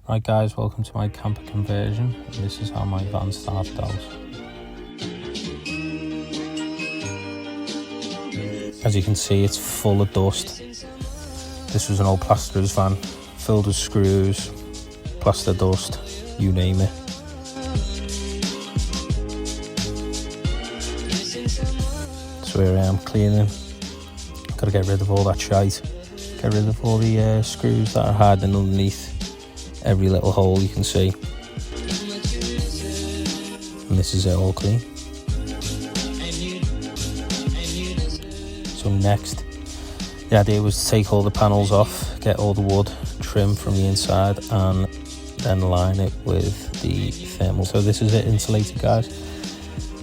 Right guys, welcome to my camper conversion. This is how my van started out. As you can see, it's full of dust. This was an old plasterer's van, filled with screws, plaster dust, you name it. So here I am cleaning. Got to get rid of all that shite. Get rid of all the screws that are hiding underneath every little hole you can see. And this is it all clean. So next, the idea was to take all the panels off, get all the wood trimmed from the inside, and then line it with the thermal. So this is it insulated, guys.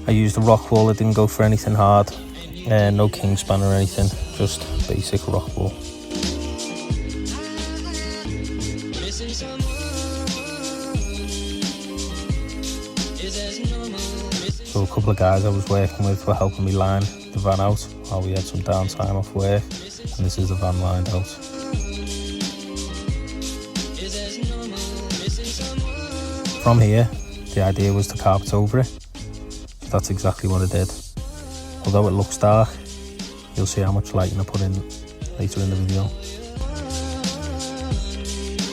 I used a rock wool. I didn't go for anything hard, no kingspan or anything, just basic rock wool. So a couple of guys I was working with were helping me line the van out while we had some downtime off work, and this is the van lined out. From here, the idea was to carpet over it. So that's exactly what I did. Although it looks dark, you'll see how much lighting I put in later in the video.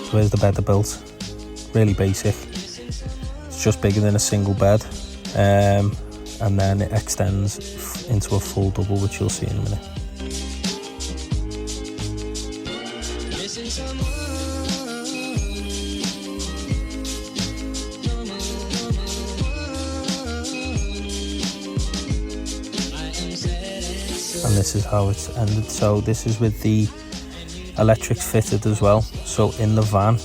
So here's the bed I built. Really basic. It's just bigger than a single bed. And then it extends into a full double, which you'll see in a minute. And this is how it's ended. So this is with the electrics fitted as well. So in the van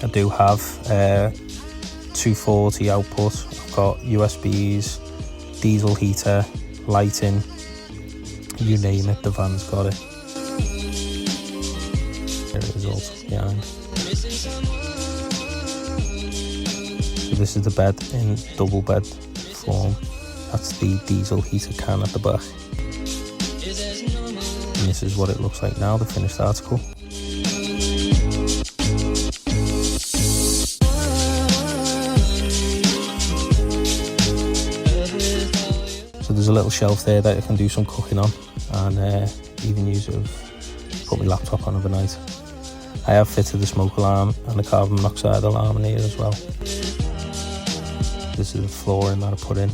I do have 240 output. I've got USBs, diesel heater, lighting, you name it, the van's got it. There it is also behind. So this is the bed in double bed form. That's the diesel heater can at the back. And this is what it looks like now, the finished article. So there's a little shelf there that I can do some cooking on, and even use it to put my laptop on overnight. I have fitted the smoke alarm and the carbon monoxide alarm in here as well. This is the flooring that I put in.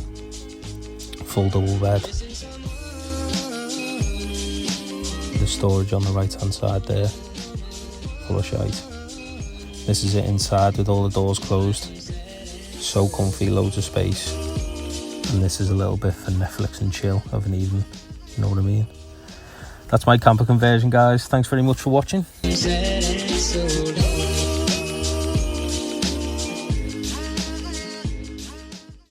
Full double bed. The storage on the right hand side there, full of shite. This is it inside with all the doors closed. So comfy, loads of space. And this is a little bit for Netflix and chill of an evening, you know what I mean? That's my camper conversion, guys. Thanks very much for watching.